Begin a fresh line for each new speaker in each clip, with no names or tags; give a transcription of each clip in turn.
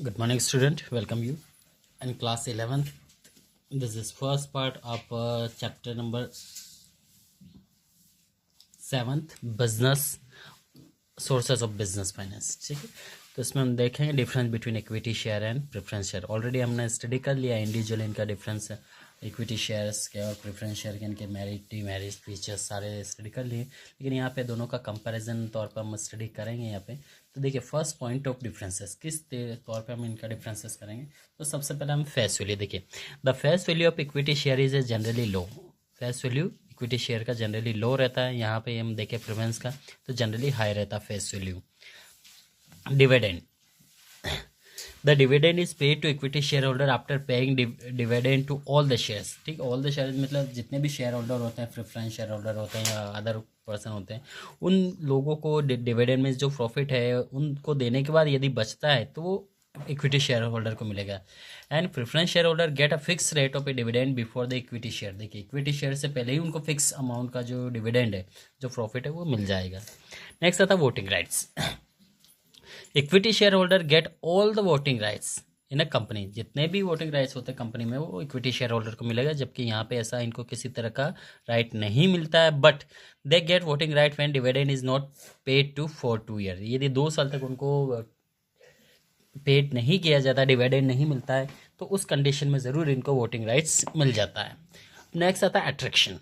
Good morning, student. Welcome you in class 11th. This is first part of chapter number 7th, business sources of business finance. ठीक है, तो इसमें हम देखेंगे difference between equity share and preference share. Already हमने study कर लिया individual इनका डिफरेंस, इक्विटी शेयर्स के और प्रेफरेंस शेयर के इनके मेरिट डिमेरिट फीचर्स सारे स्टडी कर लिए. लेकिन यहाँ पे दोनों का कंपैरिजन तौर पर हम स्टडी करेंगे यहाँ पे. तो देखिए फर्स्ट पॉइंट ऑफ डिफरेंसेस किस तौर पे हम इनका डिफरेंसेस करेंगे. तो सबसे पहले हम फेस वैल्यू देखिए. The face value of equity share is generally low. Face value equity share का जनरली लो रहता है. यहाँ पे हम देखें प्रेफरेंस का तो जनरली हाई रहता है face value. Dividend, the dividend is paid to equity share holder after paying dividend to all the shares. ठीक, ऑल द शेयर्स मतलब जितने भी शेयर होल्डर होते हैं, प्रेफरेंस शेयर होल्डर होते हैं या अदर पर्सन होते हैं, उन लोगों को डिविडेंड में जो प्रॉफिट है उनको देने के बाद यदि बचता है तो वो इक्विटी शेयर होल्डर को मिलेगा. And preference share holder get a fix rate of a dividend before the equity share. देखिए इक्विटी शेयर से पहले ही उनको फिक्स अमाउंट का जो डिविडेंड है, जो प्रॉफिट है, वो मिल जाएगा. नेक्स्ट आता voting rights. Equity share holder get all the voting rights in a company. जितने भी वोटिंग राइट्स होते हैं कंपनी में वो इक्विटी शेयर होल्डर को मिलेगा, जबकि यहाँ पे ऐसा इनको किसी तरह का राइट नहीं मिलता है. But they get voting right when dividend is not paid to for 2 year. यदि 2 साल तक उनको पेड नहीं किया जाता, डिविडेंड नहीं मिलता है, तो उस कंडीशन में ज़रूर इनको वोटिंग राइट्स मिल जाता है. नेक्स्ट आता है attraction.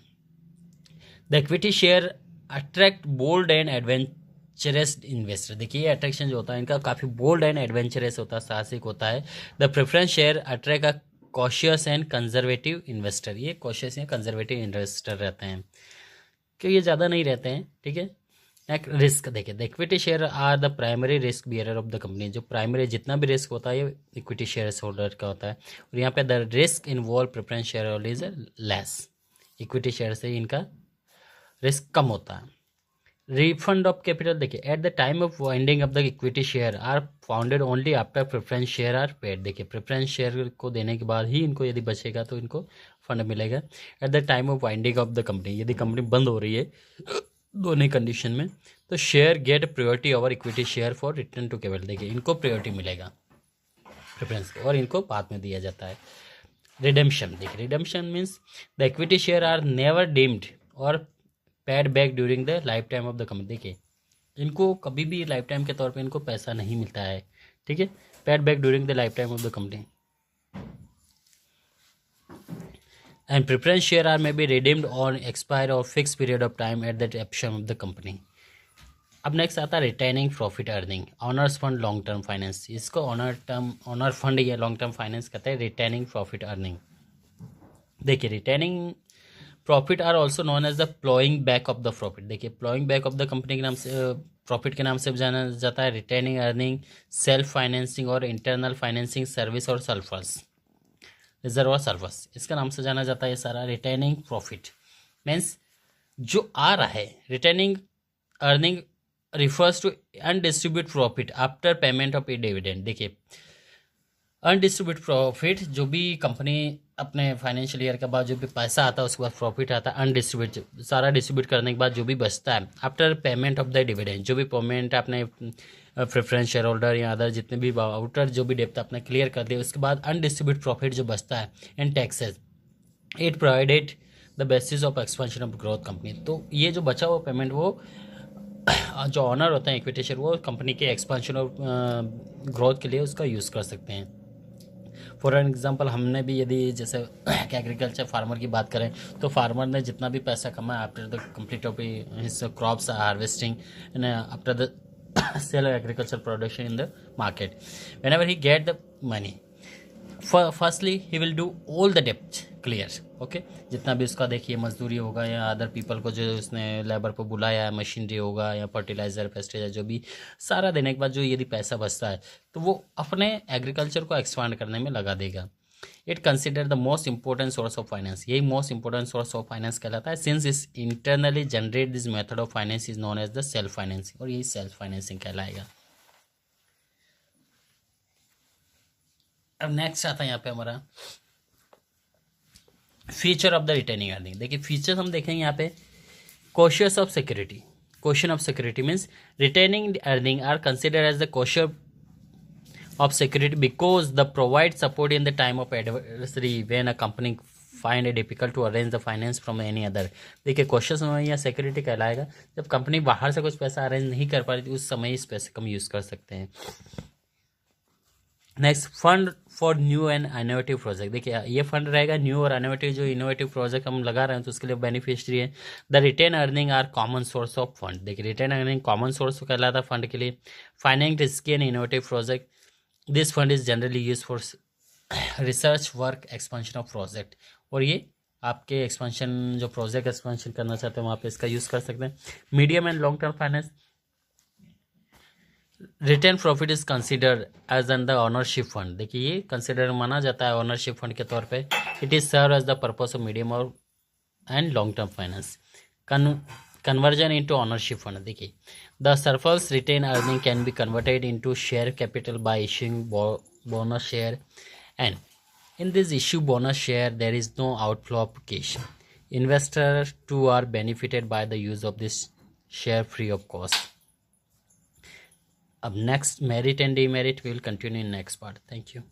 The equity share attract bold and adventurous investor. देखिए अट्रैक्शन जो होता है इनका काफ़ी बोल्ड एंड एडवेंचरस होता है, साहसिक होता है. The preference share attract a cautious and conservative investor. ये कॉशियस या कंजर्वेटिव इन्वेस्टर रहते हैं कि ये ज़्यादा नहीं रहते हैं. ठीक है. रिस्क देखिए, the equity share are the primary risk bearer of the company. जो प्राइमरी जितना भी रिस्क होता है ये इक्विटी शेयर होल्डर का होता है. और यहाँ पे the risk involve preference share holder is less. Equity share से इनका रिस्क कम होता है. रिफंड ऑफ कैपिटल देखिए, at the time of winding of the equity share are founded only after preference share are paid. देखिए preference share को देने के बाद ही इनको यदि बचेगा तो इनको फंड मिलेगा. At the time of winding of the company, यदि कंपनी बंद हो रही है दोनों कंडीशन में, तो share get priority over equity share for return to capital. देखिए इनको प्रायोरिटी मिलेगा प्रेफरेंस और इनको बाद में दिया जाता है. रिडेम्पशन देखिए, redemption means the equity share are never deemed और paid back during the life time of the company. देखिए इनको कभी भी लाइफ टाइम के तौर पे इनको पैसा नहीं मिलता है. ठीक है, paid back during the life time of the company. And preference share are may be redeemed on expire or fixed period of time at the option of the company. अब नेक्स्ट आता है retaining profit earning. Owners fund long term finance, इसको owner fund या long term finance कहते हैं. Retaining profit earning देखिए, retaining profit are also known as the ploughing back of the profit. देखिए ploughing back of the company के नाम से profit के नाम से जाना जाता है. रिटेनिंग अर्निंग, सेल्फ फाइनेंसिंग और इंटरनल फाइनेंसिंग सर्विस और सल्फर्स रिजर्व और सर्वस, इसका नाम से जाना जाता है. ये सारा रिटेनिंग प्रॉफिट मीन्स जो आ रहा है. Retaining earning refers to undistribute profit after payment of a dividend. देखिए अनडिस्ट्रीब्यूट प्रॉफिट, जो भी कंपनी अपने फाइनेंशियल ईयर के बाद जो भी पैसा आता है उसके बाद प्रॉफिट आता है. अनडिस्ट्रीब्यूट सारा डिस्ट्रीब्यूट करने के बाद जो भी बचता है after payment of the dividend, जो भी पेमेंट अपने प्रेफरेंस शेयर होल्डर या अदर जितने भी आउटर जो भी डेप्थ अपने क्लियर कर दिया, उसके बाद अनडिस्ट्रीब्यूट प्रॉफिट जो बचता है इन taxes, it provided the basis of expansion of growth company. तो ये जो बचा हुआ पेमेंट वो जो ऑनर होते हैं इक्विटी शेयर, वो कंपनी के एक्सपेंशन ऑफ ग्रोथ के लिए उसका यूज़ कर सकते हैं. फॉर एन एग्जांपल हमने भी यदि जैसे एग्रीकल्चर फार्मर की बात करें तो फार्मर ने जितना भी पैसा कमाया after the complete of his crops harvesting and after the sale agriculture production in the market, whenever he get the money, firstly he will do all the debt clear. Okay, जितना भी उसका देखिए मजदूरी होगा या अदर पीपल को जो उसने लेबर पर बुलाया है, मशीनरी होगा या फर्टिलाइजर पेस्टिसाइड जो भी सारा देने के बाद जो यदि पैसा बचता है तो वो अपने एग्रीकल्चर को एक्सपांड करने में लगा देगा. It consider the most important source of finance. यही most important source of finance कहलाता है. Since is internally generate this method of finance is known as the self financing, और यही सेल्फ फाइनेंसिंग कहलाएगा. अब नेक्स्ट आता है यहाँ पे हमारा feature of the retaining earning. देखिए फीचर्स हम देखेंगे यहाँ पे. Cushion of security, question of security means retaining earning are consider as the cushion of security because the provide support in the time of adversity when a company find it difficult to arrange the finance from any other. देखिए question में या security कहलाएगा जब company बाहर से कुछ पैसा arrange नहीं कर पा रही थी, उस समय इस पैसे कम यूज़ कर सकते हैं. Next, fund for new and innovative project. देखिए ये फंड रहेगा न्यू और इनोवेटिव, जो इनोवेटिव प्रोजेक्ट हम लगा रहे हैं तो उसके लिए बेनिफिशियरी है. The retain earning are common source of fund. देखिए रिटेन अर्निंग कॉमन सोर्स कहलाता है फंड के लिए. Finance risky and innovative project. This fund is generally use for research work expansion of project. और ये आपके एक्सपेंशन जो प्रोजेक्ट एक्सपेंशन करना चाहते हैं वहाँ पे इसका यूज़ कर सकते हैं. Medium and long term finance. Retain profit is considered as an the ownership fund. देखिए ये कंसिडर माना जाता है ऑनरशिप फंड के तौर पे. It is serve as the purpose of medium और and long term finance. Conversion into ownership fund. देखिए the surplus retain earning can be converted into share capital by issuing bonus share and in this issue bonus share there is no outflow of cash. Investors too are benefited by the use of this share free of cost. Up next, merit and demerit we will continue in next part. Thank you.